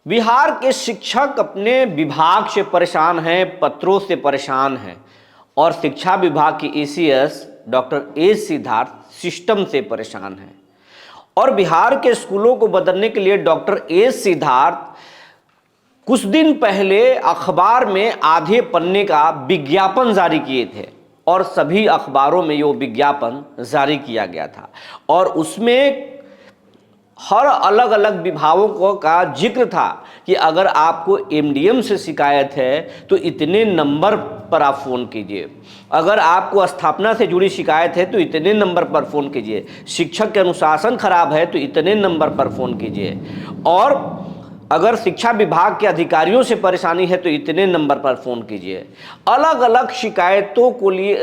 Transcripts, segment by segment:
बिहार के शिक्षक अपने विभाग से परेशान हैं, पत्रों से परेशान हैं और शिक्षा विभाग की ACS doctor A Siddharth system से परेशान हैं। और बिहार के स्कूलों को बदलने के लिए डॉक्टर ए सिद्धार्थ कुछ दिन पहले अखबार में आधे पन्ने का विज्ञापन जारी किए थे और सभी अखबारों में ये विज्ञापन जारी किया गया था और उसमें हर अलग अलग विभागों का जिक्र था कि अगर आपको एमडीएम से शिकायत है तो इतने नंबर पर आप फ़ोन कीजिए, अगर आपको स्थापना से जुड़ी शिकायत है तो इतने नंबर पर फ़ोन कीजिए, शिक्षक के अनुशासन खराब है तो इतने नंबर पर फ़ोन कीजिए, और अगर शिक्षा विभाग के अधिकारियों से परेशानी है तो इतने नंबर पर फ़ोन कीजिए। अलग अलग शिकायतों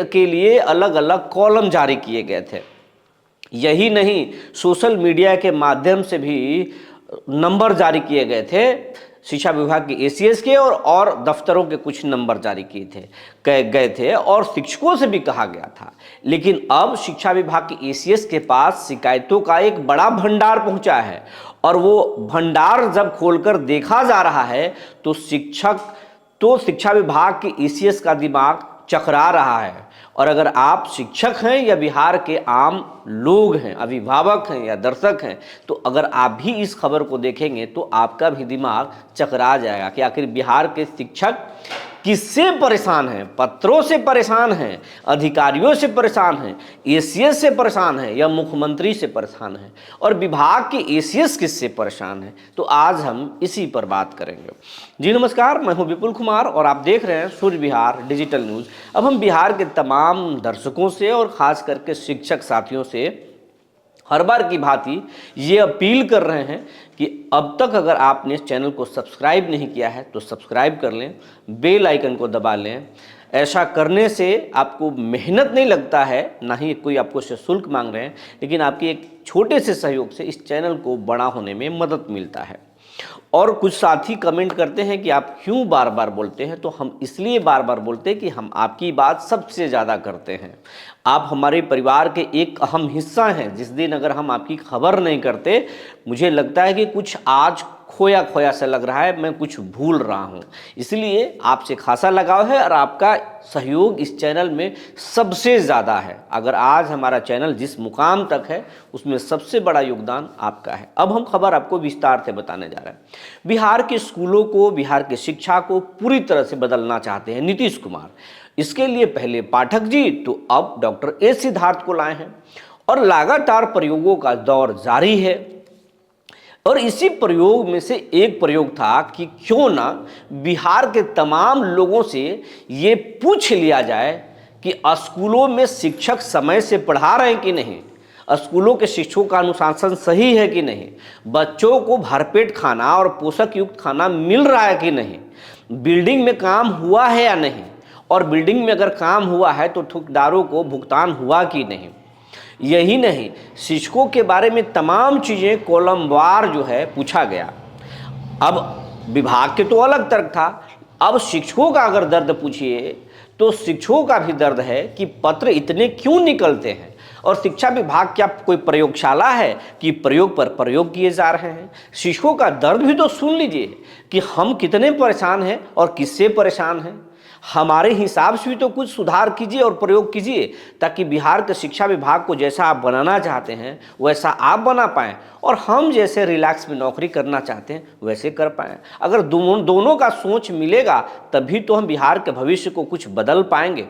के लिए अलग अलग कॉलम जारी किए गए थे। यही नहीं, सोशल मीडिया के माध्यम से भी नंबर जारी किए गए थे, शिक्षा विभाग के एसीएस के और दफ्तरों के कुछ नंबर जारी गए थे और शिक्षकों से भी कहा गया था। लेकिन अब शिक्षा विभाग के एसीएस के पास शिकायतों का एक बड़ा भंडार पहुंचा है और वो भंडार जब खोलकर देखा जा रहा है तो शिक्षा विभाग के एसीएस का दिमाग चकरा रहा है। और अगर आप शिक्षक हैं या बिहार के आम लोग हैं, अभिभावक हैं या दर्शक हैं, तो अगर आप भी इस खबर को देखेंगे तो आपका भी दिमाग चकरा जाएगा कि आखिर बिहार के शिक्षक किससे परेशान हैं। पत्रों से परेशान हैं, अधिकारियों से परेशान हैं, एसीएस से परेशान हैं या मुख्यमंत्री से परेशान हैं, और विभाग के एसीएस किससे परेशान हैं। तो आज हम इसी पर बात करेंगे। जी नमस्कार, मैं हूं विपुल कुमार और आप देख रहे हैं सूर्य बिहार डिजिटल न्यूज़। अब हम बिहार के तमाम दर्शकों से और ख़ास करके शिक्षक साथियों से हर बार की भांति ये अपील कर रहे हैं कि अब तक अगर आपने इस चैनल को सब्सक्राइब नहीं किया है तो सब्सक्राइब कर लें, बेल आइकन को दबा लें। ऐसा करने से आपको मेहनत नहीं लगता है, ना ही कोई आपको से शुल्क मांग रहे हैं, लेकिन आपके एक छोटे से सहयोग से इस चैनल को बड़ा होने में मदद मिलता है। और कुछ साथी कमेंट करते हैं कि आप क्यों बार बार बोलते हैं, तो हम इसलिए बार बार बोलते हैं कि हम आपकी बात सबसे ज़्यादा करते हैं। आप हमारे परिवार के एक अहम हिस्सा हैं। जिस दिन अगर हम आपकी खबर नहीं करते, मुझे लगता है कि कुछ आज खोया खोया सा लग रहा है, मैं कुछ भूल रहा हूँ। इसलिए आपसे खासा लगाव है और आपका सहयोग इस चैनल में सबसे ज़्यादा है। अगर आज हमारा चैनल जिस मुकाम तक है उसमें सबसे बड़ा योगदान आपका है। अब हम खबर आपको विस्तार से बताने जा रहे हैं। बिहार के स्कूलों को, बिहार की शिक्षा को पूरी तरह से बदलना चाहते हैं नीतीश कुमार। इसके लिए पहले पाठक जी तो अब डॉक्टर ए सिद्धार्थ को लाए हैं और लगातार प्रयोगों का दौर जारी है। और इसी प्रयोग में से एक प्रयोग था कि क्यों ना बिहार के तमाम लोगों से ये पूछ लिया जाए कि स्कूलों में शिक्षक समय से पढ़ा रहे हैं कि नहीं, स्कूलों के शिक्षकों का अनुशासन सही है कि नहीं, बच्चों को भरपेट खाना और पोषक युक्त खाना मिल रहा है कि नहीं, बिल्डिंग में काम हुआ है या नहीं, और बिल्डिंग में अगर काम हुआ है तो ठेकेदारों को भुगतान हुआ कि नहीं। यही नहीं, शिक्षकों के बारे में तमाम चीज़ें कॉलमवार जो है पूछा गया। अब विभाग के तो अलग तर्क था, अब शिक्षकों का अगर दर्द पूछिए तो शिक्षकों का भी दर्द है कि पत्र इतने क्यों निकलते हैं। और शिक्षा विभाग क्या कोई प्रयोगशाला है कि प्रयोग पर प्रयोग किए जा रहे हैं। शिक्षकों का दर्द भी तो सुन लीजिए कि हम कितने परेशान हैं और किससे परेशान हैं। हमारे हिसाब से भी तो कुछ सुधार कीजिए और प्रयोग कीजिए ताकि बिहार के शिक्षा विभाग को जैसा आप बनाना चाहते हैं वैसा आप बना पाएँ और हम जैसे रिलैक्स में नौकरी करना चाहते हैं वैसे कर पाएँ। अगर दोनों का सोच मिलेगा तभी तो हम बिहार के भविष्य को कुछ बदल पाएंगे।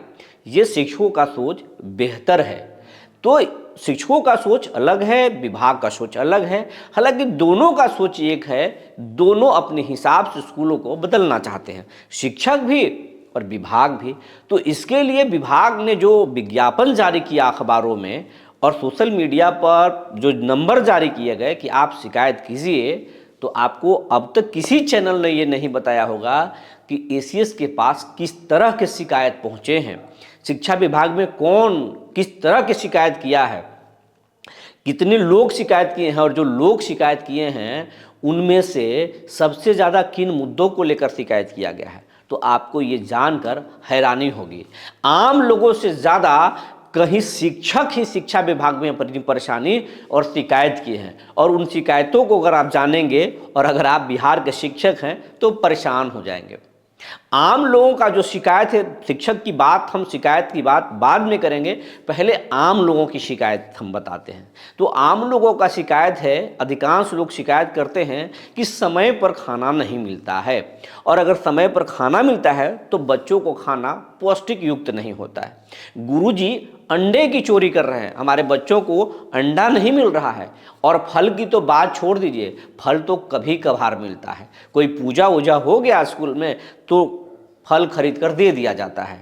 ये शिक्षकों का सोच बेहतर है। तो शिक्षकों का सोच अलग है, विभाग का सोच अलग है, हालांकि दोनों का सोच एक है। दोनों अपने हिसाब से स्कूलों को बदलना चाहते हैं, शिक्षक भी और विभाग भी। तो इसके लिए विभाग ने जो विज्ञापन जारी किया अखबारों में और सोशल मीडिया पर जो नंबर जारी किए गए कि आप शिकायत कीजिए, तो आपको अब तक किसी चैनल ने ये नहीं बताया होगा कि एसीएस के पास किस तरह के शिकायत पहुँचे हैं, शिक्षा विभाग में कौन किस तरह की शिकायत किया है, कितने लोग शिकायत किए हैं, और जो लोग शिकायत किए हैं उनमें से सबसे ज़्यादा किन मुद्दों को लेकर शिकायत किया गया है। तो आपको ये जानकर हैरानी होगी। आम लोगों से ज़्यादा कहीं शिक्षक ही शिक्षा विभाग में अपनी परेशानी और शिकायत की है, और उन शिकायतों को अगर आप जानेंगे और अगर आप बिहार के शिक्षक हैं तो परेशान हो जाएंगे। आम लोगों का जो शिकायत है, शिक्षक की बात, हम शिकायत की बात बाद में करेंगे, पहले आम लोगों की शिकायत हम बताते हैं। तो आम लोगों का शिकायत है, अधिकांश लोग शिकायत करते हैं कि समय पर खाना नहीं मिलता है, और अगर समय पर खाना मिलता है तो बच्चों को खाना पौष्टिक युक्त नहीं होता है। गुरुजी अंडे की चोरी कर रहे हैं, हमारे बच्चों को अंडा नहीं मिल रहा है। और फल की तो बात छोड़ दीजिए, फल तो कभी कभार मिलता है, कोई पूजा वूजा हो गया स्कूल में तो फल खरीद कर दे दिया जाता है।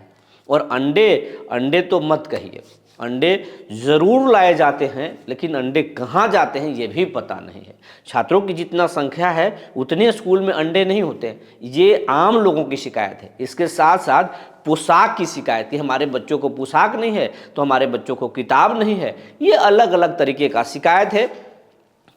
और अंडे तो मत कहिए, अंडे ज़रूर लाए जाते हैं, लेकिन अंडे कहाँ जाते हैं ये भी पता नहीं है। छात्रों की जितना संख्या है उतने स्कूल में अंडे नहीं होते। ये आम लोगों की शिकायत है। इसके साथ साथ पोशाक की शिकायत है, हमारे बच्चों को पोशाक नहीं है तो हमारे बच्चों को किताब नहीं है। ये अलग अलग तरीके का शिकायत है।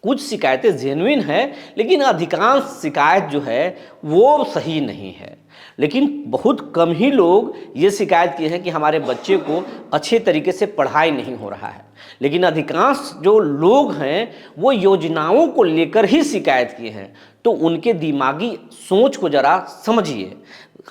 कुछ शिकायतें जेन्युइन है, लेकिन अधिकांश शिकायत जो है वो सही नहीं है। लेकिन बहुत कम ही लोग ये शिकायत किए हैं कि हमारे बच्चे को अच्छे तरीके से पढ़ाई नहीं हो रहा है। लेकिन अधिकांश जो लोग हैं वो योजनाओं को लेकर ही शिकायत किए हैं। तो उनके दिमागी सोच को ज़रा समझिए।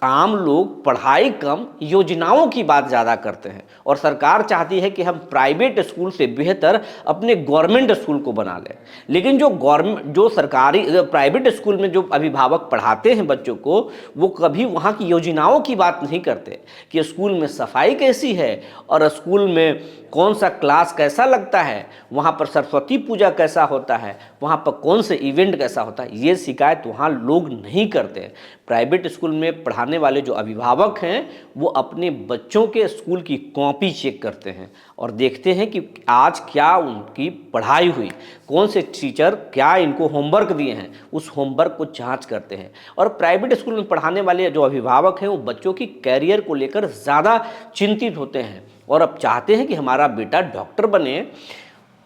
आम लोग पढ़ाई कम, योजनाओं की बात ज़्यादा करते हैं, और सरकार चाहती है कि हम प्राइवेट स्कूल से बेहतर अपने गवर्नमेंट स्कूल को बना लें। लेकिन जो सरकारी प्राइवेट स्कूल में जो अभिभावक पढ़ाते हैं बच्चों को, वो कभी वहाँ की योजनाओं की बात नहीं करते कि स्कूल में सफाई कैसी है, और स्कूल में कौन सा क्लास कैसा लगता है, वहाँ पर सरस्वती पूजा कैसा होता है, वहाँ पर कौन से इवेंट कैसा होता है। ये शिकायत वहाँ लोग नहीं करते। प्राइवेट स्कूल में पढ़ाने वाले जो अभिभावक हैं वो अपने बच्चों के स्कूल की कॉपी चेक करते हैं और देखते हैं कि आज क्या उनकी पढ़ाई हुई, कौन से टीचर क्या इनको होमवर्क दिए हैं, उस होमवर्क को जांच करते हैं। और प्राइवेट स्कूल में पढ़ाने वाले जो अभिभावक हैं वो बच्चों की कैरियर को लेकर ज़्यादा चिंतित होते हैं, और अब चाहते हैं कि हमारा बेटा डॉक्टर बने,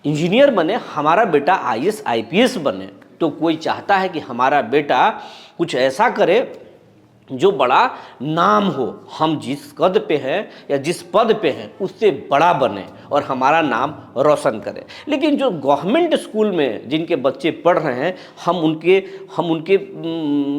इंजीनियर बने, हमारा बेटा आईएएस आईपीएस बने। तो कोई चाहता है कि हमारा बेटा कुछ ऐसा करे जो बड़ा नाम हो, हम जिस कद पे हैं या जिस पद पे हैं उससे बड़ा बने और हमारा नाम रोशन करे। लेकिन जो गवर्नमेंट स्कूल में जिनके बच्चे पढ़ रहे हैं, हम उनके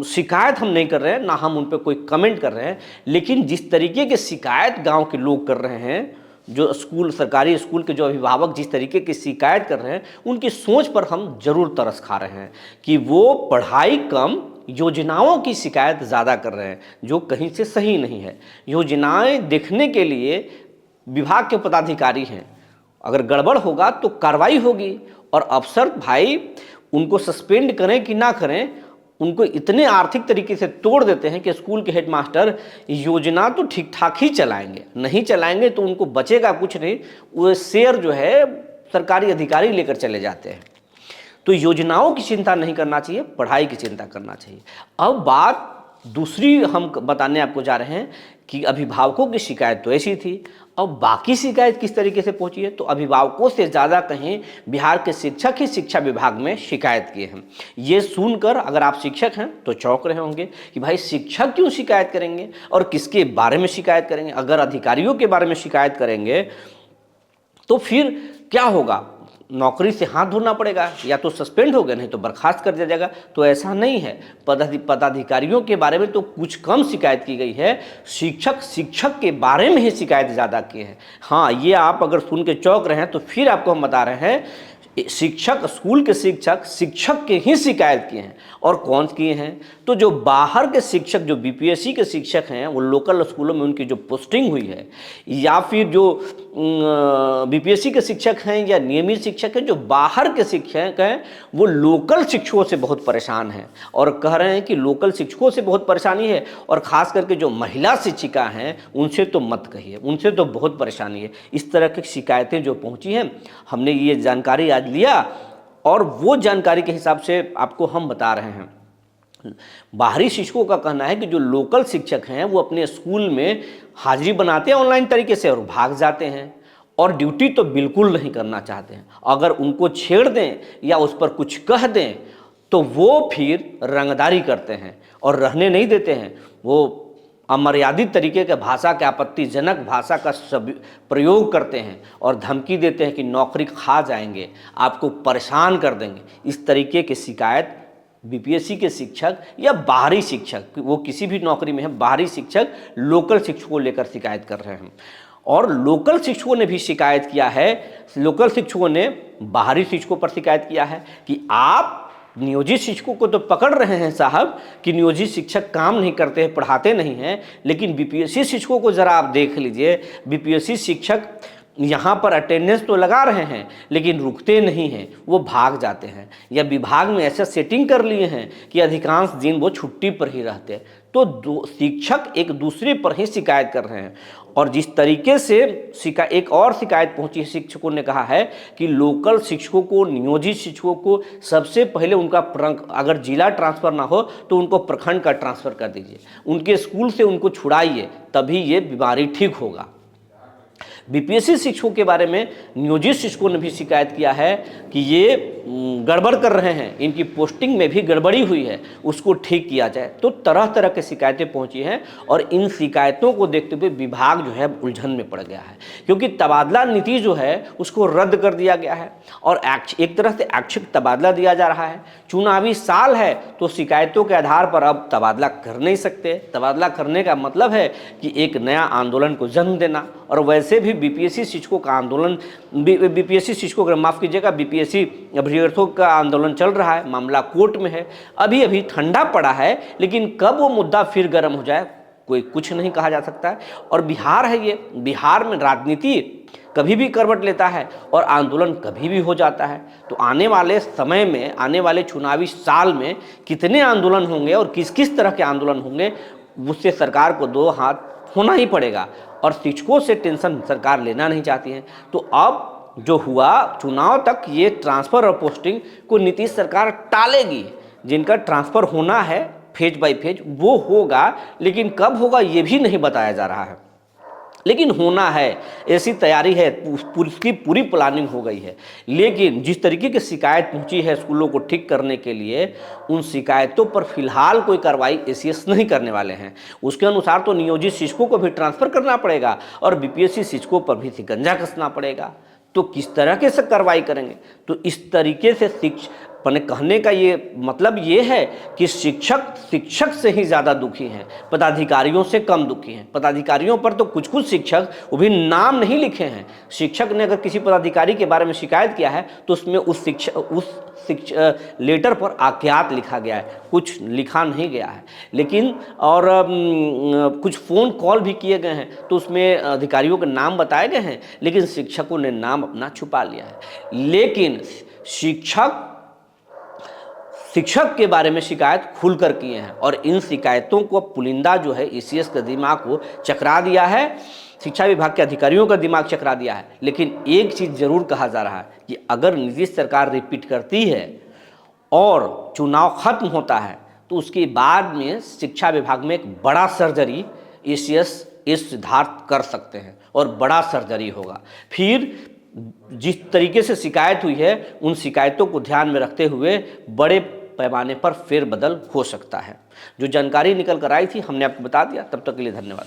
शिकायत हम नहीं कर रहे हैं, ना हम उन पर कोई कमेंट कर रहे हैं, लेकिन जिस तरीके के शिकायत गांव के लोग कर रहे हैं, जो स्कूल सरकारी स्कूल के जो अभिभावक जिस तरीके की शिकायत कर रहे हैं, उनकी सोच पर हम जरूर तरस खा रहे हैं कि वो पढ़ाई कम, योजनाओं की शिकायत ज़्यादा कर रहे हैं, जो कहीं से सही नहीं है। योजनाएं देखने के लिए विभाग के पदाधिकारी हैं, अगर गड़बड़ होगा तो कार्रवाई होगी। और अफसर भाई उनको सस्पेंड करें कि ना करें, उनको इतने आर्थिक तरीके से तोड़ देते हैं कि स्कूल के हेडमास्टर योजना तो ठीक ठाक ही चलाएंगे, नहीं चलाएंगे तो उनको बचेगा कुछ नहीं, वो शेयर जो है सरकारी अधिकारी लेकर चले जाते हैं। तो योजनाओं की चिंता नहीं करना चाहिए, पढ़ाई की चिंता करना चाहिए। अब बात दूसरी हम बताने आपको जा रहे हैं कि अभिभावकों की शिकायत तो ऐसी थी, अब बाकी शिकायत किस तरीके से पहुंची है। तो अभिभावकों से ज़्यादा कहीं बिहार के शिक्षक ही शिक्षा विभाग में शिकायत किए हैं। ये सुनकर अगर आप शिक्षक हैं तो चौंक रहे होंगे कि भाई शिक्षक क्यों शिकायत करेंगे और किसके बारे में शिकायत करेंगे। अगर अधिकारियों के बारे में शिकायत करेंगे तो फिर क्या होगा, नौकरी से हाथ धोना पड़ेगा, या तो सस्पेंड हो गए, नहीं तो बर्खास्त कर दिया जाएगा। तो ऐसा नहीं है। पदाधिकारियों के बारे में तो कुछ कम शिकायत की गई है, शिक्षक के बारे में ही शिकायत ज़्यादा की है। हाँ, ये आप अगर सुन के चौंक रहे हैं तो फिर आपको हम बता रहे हैं, शिक्षक, स्कूल के शिक्षक के ही शिकायत किए हैं। और कौन किए हैं, तो जो बाहर के शिक्षक, जो बीपीएससी के शिक्षक हैं, वो लोकल स्कूलों में उनकी जो पोस्टिंग हुई है, या फिर जो बीपीएससी के शिक्षक हैं या नियमित शिक्षक हैं, जो बाहर के शिक्षक हैं, वो लोकल शिक्षकों से बहुत परेशान हैं और कह रहे हैं कि लोकल शिक्षकों से बहुत परेशानी है, और ख़ास करके जो महिला शिक्षिका हैं उनसे तो मत कहिए, उनसे तो बहुत परेशानी है। इस तरह की शिकायतें जो पहुँची हैं, हमने ये जानकारी आज लिया और वो जानकारी के हिसाब से आपको हम बता रहे हैं। बाहरी शिक्षकों का कहना है कि जो लोकल शिक्षक हैं वो अपने स्कूल में हाजिरी बनाते हैं ऑनलाइन तरीके से और भाग जाते हैं, और ड्यूटी तो बिल्कुल नहीं करना चाहते हैं। अगर उनको छेड़ दें या उस पर कुछ कह दें तो वो फिर रंगदारी करते हैं और रहने नहीं देते हैं। वो अमर्यादित तरीके के भाषा के आपत्तिजनक भाषा का प्रयोग करते हैं और धमकी देते हैं कि नौकरी खा जाएंगे, आपको परेशान कर देंगे, इस तरीके की शिकायत बीपीएससी के शिक्षक या बाहरी शिक्षक, वो किसी भी नौकरी में है, बाहरी शिक्षक लोकल शिक्षकों को लेकर शिकायत कर रहे हैं। और लोकल शिक्षकों ने भी शिकायत किया है, लोकल शिक्षकों ने बाहरी शिक्षकों पर शिकायत किया है कि आप नियोजित शिक्षकों को तो पकड़ रहे हैं साहब कि नियोजित शिक्षक काम नहीं करते हैं, पढ़ाते नहीं हैं, लेकिन बीपीएससी शिक्षकों को ज़रा आप देख लीजिए, बीपीएससी शिक्षक यहाँ पर अटेंडेंस तो लगा रहे हैं लेकिन रुकते नहीं हैं, वो भाग जाते हैं, या विभाग में ऐसा सेटिंग कर लिए हैं कि अधिकांश दिन वो छुट्टी पर ही रहते हैं। तो दो शिक्षक एक दूसरे पर ही शिकायत कर रहे हैं। और जिस तरीके से एक और शिकायत पहुंची, शिक्षकों ने कहा है कि लोकल शिक्षकों को, नियोजित शिक्षकों को सबसे पहले उनका अगर जिला ट्रांसफ़र ना हो तो उनको प्रखंड का ट्रांसफ़र कर दीजिए, उनके स्कूल से उनको छुड़ाइए, तभी ये बीमारी ठीक होगा। बीपीएससी शिक्षकों के बारे में नियोजित शिक्षकों ने भी शिकायत किया है कि ये गड़बड़ कर रहे हैं, इनकी पोस्टिंग में भी गड़बड़ी हुई है, उसको ठीक किया जाए। तो तरह तरह की शिकायतें पहुंची हैं और इन शिकायतों को देखते हुए विभाग जो है उलझन में पड़ गया है, क्योंकि तबादला नीति जो है उसको रद्द कर दिया गया है और एक तरह से ऐच्छिक तबादला दिया जा रहा है। चुनावी साल है तो शिकायतों के आधार पर अब तबादला कर नहीं सकते। तबादला करने का मतलब है कि एक नया आंदोलन को जन्म देना, और वैसे भी बीपीएससी शिक्षकों का आंदोलन, बीपीएससी शिक्षकों का, माफ़ कीजिएगा, बीपीएससी अभ्यर्थियों का आंदोलन चल रहा है, मामला कोर्ट में है, अभी अभी ठंडा पड़ा है, लेकिन कब वो मुद्दा फिर गर्म हो जाए कोई कुछ नहीं कहा जा सकता है। और बिहार है ये, बिहार में राजनीति कभी भी करवट लेता है और आंदोलन कभी भी हो जाता है। तो आने वाले समय में, आने वाले चुनावी साल में कितने आंदोलन होंगे और किस किस तरह के आंदोलन होंगे, उससे सरकार को दो हाथ होना ही पड़ेगा। और शिक्षकों से टेंशन सरकार लेना नहीं चाहती है। तो अब जो हुआ, चुनाव तक ये ट्रांसफ़र और पोस्टिंग को नीतीश सरकार टालेगी। जिनका ट्रांसफ़र होना है फेज बाय फेज वो होगा, लेकिन कब होगा ये भी नहीं बताया जा रहा है, लेकिन होना है, ऐसी तैयारी है, उसकी पूरी प्लानिंग हो गई है। लेकिन जिस तरीके की शिकायत पहुंची है स्कूलों को ठीक करने के लिए, उन शिकायतों पर फिलहाल कोई कार्रवाई एसीएस नहीं करने वाले हैं। उसके अनुसार तो नियोजित शिक्षकों को भी ट्रांसफ़र करना पड़ेगा और बीपीएससी शिक्षकों पर भी शिकंजा कसना पड़ेगा। तो किस तरह के से कार्रवाई करेंगे? तो इस तरीके से कहने का ये मतलब ये है कि शिक्षक से ही ज़्यादा दुखी हैं, पदाधिकारियों से कम दुखी हैं। पदाधिकारियों पर तो कुछ शिक्षक, वो भी नाम नहीं लिखे हैं, शिक्षक ने अगर किसी पदाधिकारी के बारे में शिकायत किया है तो उसमें उस लेटर पर अज्ञात लिखा गया है, कुछ लिखा नहीं गया है। लेकिन और कुछ फ़ोन कॉल भी किए गए हैं तो उसमें अधिकारियों के नाम बताए गए हैं, लेकिन शिक्षकों ने नाम अपना छुपा लिया है। लेकिन शिक्षक के बारे में शिकायत खुलकर किए हैं और इन शिकायतों को पुलिंदा जो है ईसीएस के दिमाग को चकरा दिया है, शिक्षा विभाग के अधिकारियों का दिमाग चकरा दिया है। लेकिन एक चीज़ जरूर कहा जा रहा है कि अगर नीतीश सरकार रिपीट करती है और चुनाव खत्म होता है तो उसके बाद में शिक्षा विभाग में एक बड़ा सर्जरी ईसीएस सिद्धार्थ कर सकते हैं और बड़ा सर्जरी होगा। फिर जिस तरीके से शिकायत हुई है उन शिकायतों को ध्यान में रखते हुए बड़े पैमाने पर फेरबदल हो सकता है। जो जानकारी निकल कर आई थी हमने आपको बता दिया। तब तक के लिए धन्यवाद।